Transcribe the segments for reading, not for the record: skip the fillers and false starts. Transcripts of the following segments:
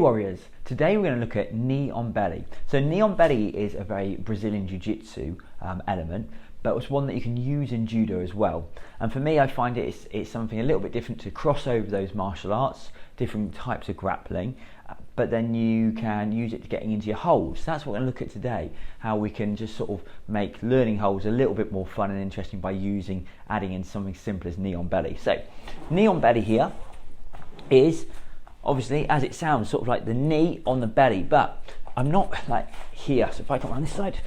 Warriors, today we're going to look at knee on belly. So knee on belly is a very Brazilian Jiu-Jitsu element, but it's one that you can use in judo as well. And for me, I find it's something a little bit different to cross over those martial arts, different types of grappling, but then you can use it to getting into your holds. So that's what we're going to look at today, how we can just sort of make learning holds a little bit more fun and interesting by adding in something simple as knee on belly. So knee on belly here is obviously, as it sounds, sort of like the knee on the belly, but I'm not like here. So if I come around this side,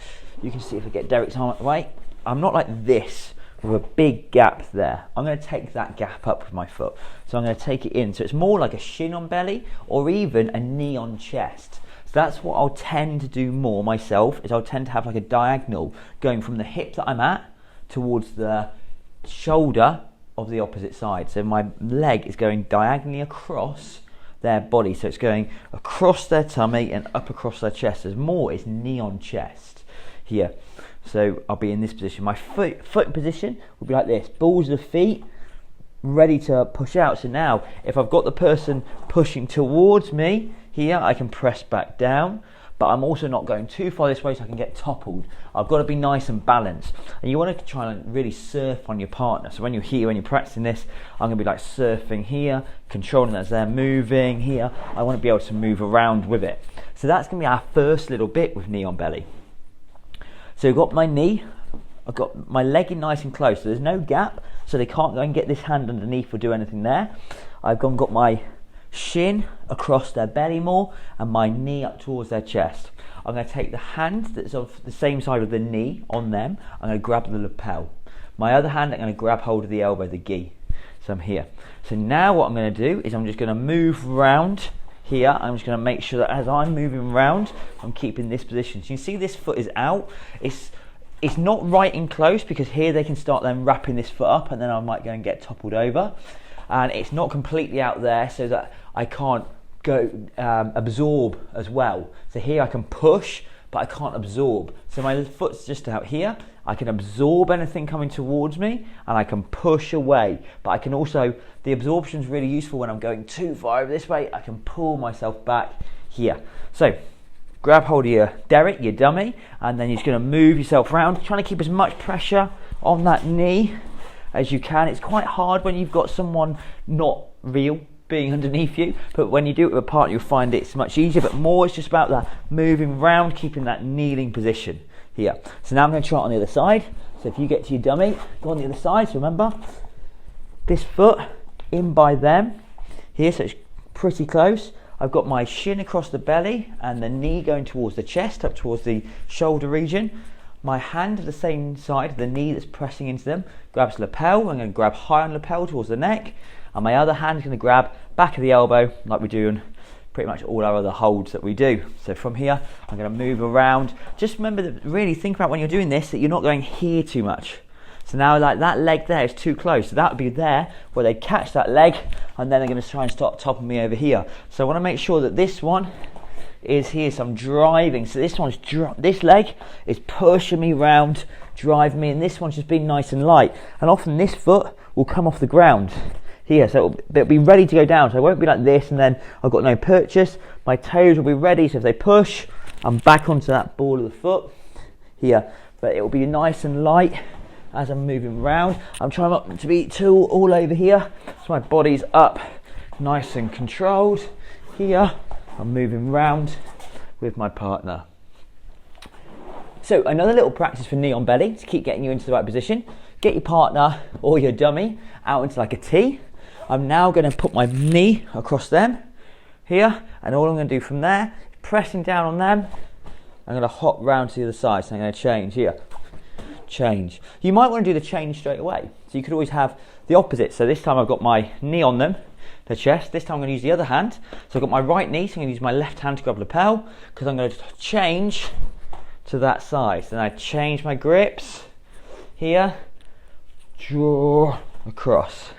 you can see if I get Derek's arm out the way, I'm not like this with a big gap there. I'm going to take that gap up with my foot. So I'm going to take it in. So it's more like a shin on belly or even a knee on chest. So that's what I'll tend to do more myself, is I'll tend to have like a diagonal going from the hip that I'm at towards the shoulder of the opposite side. So my leg is going diagonally across their body, so it's going across their tummy and up across their chest. There's more, it's knee on chest here. So I'll be in this position. My foot position will be like this, balls of the feet ready to push out. So now if I've got the person pushing towards me here, I can press back down, but I'm also not going too far this way so I can get toppled. I've got to be nice and balanced. And you want to try and really surf on your partner. So when you're here, when you're practicing this, I'm going to be like surfing here, controlling as they're moving here. I want to be able to move around with it. So that's going to be our first little bit with knee on belly. So I've got my knee, I've got my leg in nice and close, so there's no gap, so they can't go and get this hand underneath or do anything there. I've got my shin across their belly more and my knee up towards their chest. I'm going to take the hand that's on the same side of the knee on them, I'm going to grab the lapel. My other hand, I'm going to grab hold of the elbow, the gi. So I'm here. So now what I'm going to do is I'm just going to move round here. I'm just going to make sure that as I'm moving around, I'm keeping this position. So you can see this foot is out. It's not right in close, because here they can start then wrapping this foot up and then I might go and get toppled over. And it's not completely out there so that I can't go absorb as well. So here I can push, but I can't absorb. So my foot's just out here. I can absorb anything coming towards me and I can push away. But I can also, the absorption is really useful when I'm going too far over this way. I can pull myself back here. So grab hold of your Derek, your dummy, and then you're just going to move yourself around, trying to keep as much pressure on that knee as you can. It's quite hard when you've got someone not real being underneath you, but when you do it with a partner, you'll find it's much easier. But more, it's just about that moving around, keeping that kneeling position here. So now I'm going to try it on the other side. So if you get to your dummy, go on the other side. So remember, this foot in by them here, so it's pretty close. I've got my shin across the belly and the knee going towards the chest, up towards the shoulder region. My hand at the same side, the knee that's pressing into them, grabs the lapel. I'm going to grab high on the lapel towards the neck. And my other hand is going to grab back of the elbow, like we do in pretty much all our other holds that we do. So from here, I'm going to move around. Just remember that, really think about when you're doing this, that you're not going here too much. So now like that leg there is too close. So that would be there where they catch that leg and then they're going to try and start topping me over here. So I want to make sure that this one is here. So I'm driving. So this leg is pushing me round, driving me, and this one's just being nice and light. And often this foot will come off the ground here, so it'll be ready to go down. So I won't be like this and then I've got no purchase. My toes will be ready, so if they push, I'm back onto that ball of the foot here. But it will be nice and light as I'm moving around. I'm trying not to be too all over here, so my body's up nice and controlled here. I'm moving around with my partner. So another little practice for knee on belly to keep getting you into the right position. Get your partner or your dummy out into like a T. I'm now going to put my knee across them here, and all I'm going to do from there, pressing down on them, I'm going to hop round to the other side. So I'm going to change here, change. You might want to do the change straight away. So you could always have the opposite. So this time I've got my knee on them, the chest. This time I'm going to use the other hand. So I've got my right knee, so I'm going to use my left hand to grab the lapel, because I'm going to change to that side. So then I change my grips here, draw across,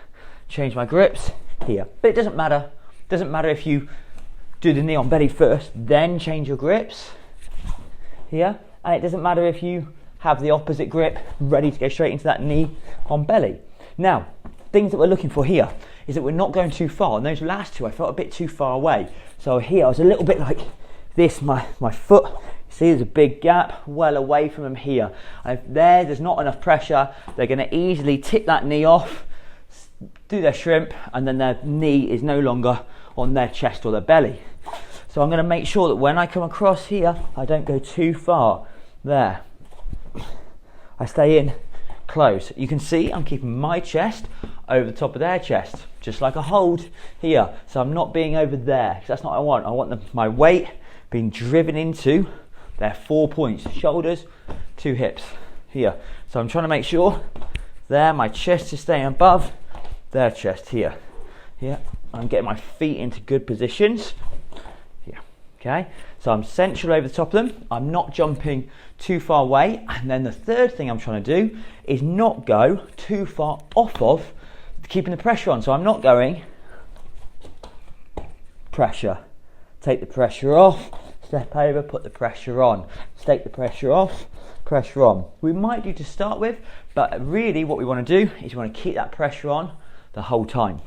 change my grips here. But it doesn't matter. It doesn't matter if you do the knee on belly first, then change your grips here. And it doesn't matter if you have the opposite grip ready to go straight into that knee on belly. Now, things that we're looking for here is that we're not going too far. And those last two, I felt a bit too far away. So here, I was a little bit like this, my foot, see there's a big gap, well away from them here. And if there's not enough pressure, they're going to easily tip that knee off, do their shrimp, and then their knee is no longer on their chest or their belly. So I'm going to make sure that when I come across here, I don't go too far. There. I stay in close. You can see I'm keeping my chest over the top of their chest, just like a hold here. So I'm not being over there, because that's not what I want. I want my weight being driven into their 4 points, shoulders to hips here. So I'm trying to make sure there my chest is staying above their chest here. Here, I'm getting my feet into good positions. Here, okay. So I'm central over the top of them. I'm not jumping too far away. And then the third thing I'm trying to do is not go too far off of keeping the pressure on. So I'm not going pressure, take the pressure off, step over, put the pressure on, take the pressure off, pressure on. We might do to start with, but really what we want to do is we want to keep that pressure on the whole time.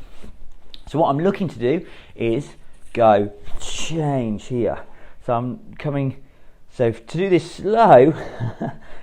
So what I'm looking to do is go change here. So I'm coming, so to do this slow,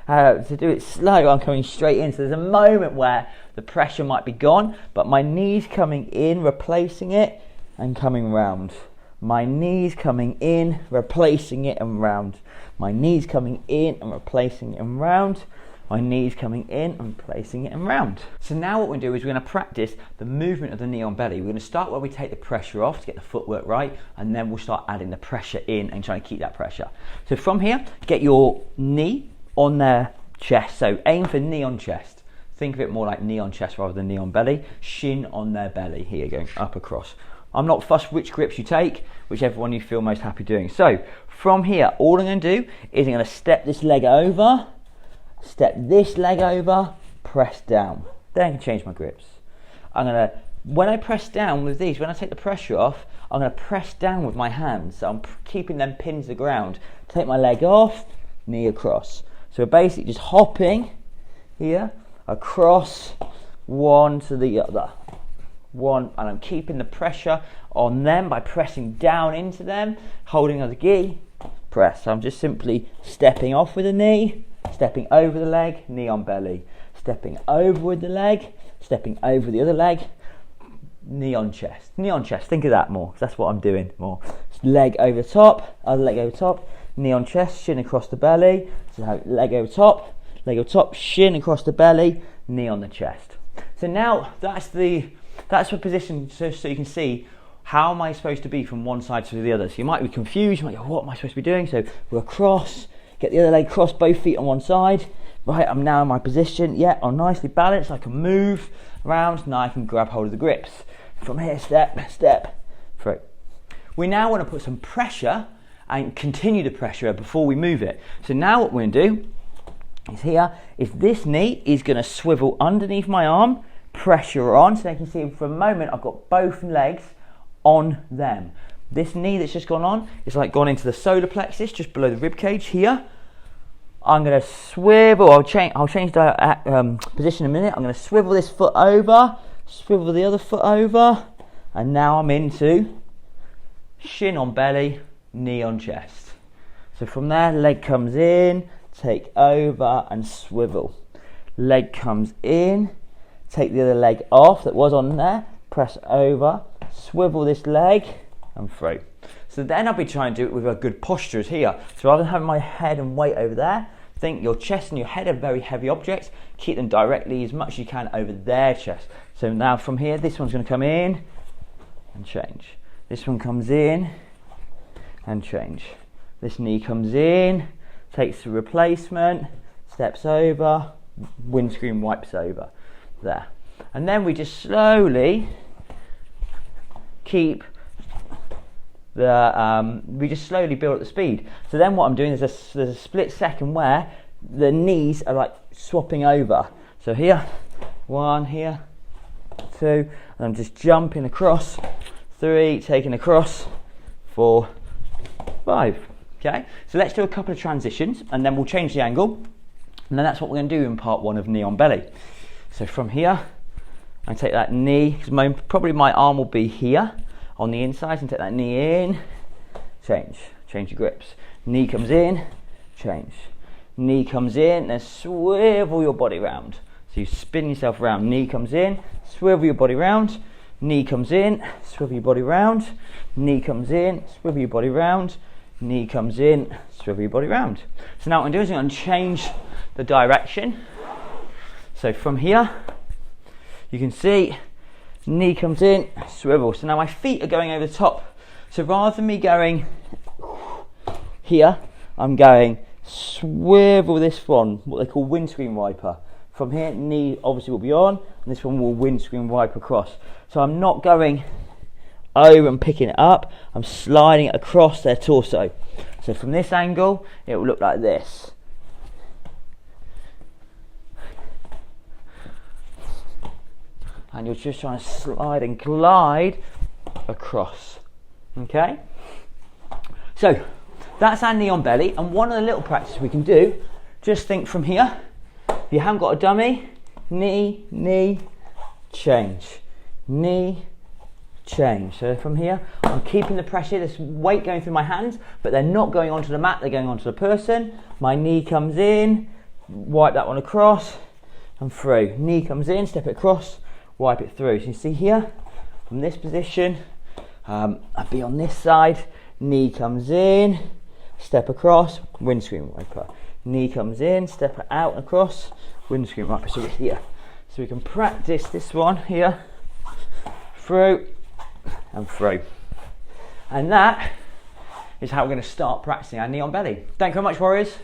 I'm coming straight in. So there's a moment where the pressure might be gone, but my knees coming in, replacing it, and coming round. My knees coming in, replacing it, and round. My knees coming in and replacing it and round. My knees coming in and placing it and round. So now what we're going to do is we're going to practice the movement of the knee on belly. We're going to start where we take the pressure off to get the footwork right, and then we'll start adding the pressure in and trying to keep that pressure. So from here, get your knee on their chest. So aim for knee on chest. Think of it more like knee on chest rather than knee on belly. Shin on their belly. Here, going up across. I'm not fussed which grips you take, whichever one you feel most happy doing. So from here, all I'm going to do is I'm going to step this leg over, step this leg over, press down. Then I can change my grips. When I press down with these, when I take the pressure off, I'm going to press down with my hands. So I'm keeping them pinned to the ground. Take my leg off, knee across. So we're basically just hopping here, across, one to the other. One, and I'm keeping the pressure on them by pressing down into them, holding on the gi, press. So I'm just simply stepping off with the knee, stepping over the leg, knee on belly, stepping over with the leg, stepping over the other leg, knee on chest, think of that more, that's what I'm doing more. Leg over top, other leg over top, knee on chest, shin across the belly, so leg over top, shin across the belly, knee on the chest. So now that's the position, so you can see how am I supposed to be from one side to the other. So you might be confused, you might go, what am I supposed to be doing? So we're across, get the other leg cross, both feet on one side. Right, I'm now in my position. Yeah, I'm nicely balanced. I can move around. Now I can grab hold of the grips. From here, step, through. We now want to put some pressure and continue the pressure before we move it. So now what we're going to do is this knee is going to swivel underneath my arm, pressure on. So you can see for a moment I've got both legs on them. This knee that's just gone on is like gone into the solar plexus, just below the rib cage here. I'm going to swivel, I'll change the position in a minute. I'm going to swivel this foot over, swivel the other foot over, and now I'm into shin on belly, knee on chest. So from there, leg comes in, take over and swivel. Leg comes in, take the other leg off that was on there, press over, swivel this leg and through. So then I'll be trying to do it with a good posture here. So rather than having my head and weight over there, think your chest and your head are very heavy objects. Keep them directly as much as you can over their chest. So now from here, this one's going to come in and change. This one comes in and change. This knee comes in, takes the replacement, steps over, windscreen wipes over. There. And then we just slowly keep we just slowly build up the speed. So then what I'm doing is there's a split second where the knees are like swapping over. So here, 1, here, 2, and I'm just jumping across, 3, taking across, 4, 5. Okay, so let's do a couple of transitions and then we'll change the angle. And then that's what we're going to do in part 1 of knee on belly. So from here, and take that knee, because probably my arm will be here on the inside, and take that knee in, change your grips. Knee comes in, change. Knee comes in, then swivel your body round. So you spin yourself around, knee comes in, swivel your body round, knee comes in, swivel your body round, knee comes in, swivel your body round, knee comes in, swivel your body round. So now what I'm doing is I'm going to change the direction. So from here, you can see, knee comes in, swivel. So now my feet are going over the top. So rather than me going here, I'm going swivel this one, what they call windscreen wiper. From here, knee obviously will be on, and this one will windscreen wipe across. So I'm not going over and picking it up, I'm sliding it across their torso. So from this angle, it will look like this. And you're just trying to slide and glide across. Okay? So that's our knee on belly, and one of the little practices we can do, just think from here, if you haven't got a dummy, knee, knee, change, knee, change. So from here, I'm keeping the pressure, this weight going through my hands, but they're not going onto the mat, they're going onto the person. My knee comes in, wipe that one across and through. Knee comes in, step it across, wipe it through. So you see here, from this position, I'll be on this side, knee comes in, step across, windscreen wiper. Knee comes in, step it out and across, windscreen wiper. So we're here. So we can practice this one here, through and through. And that is how we're going to start practicing our knee on belly. Thank you very much, warriors.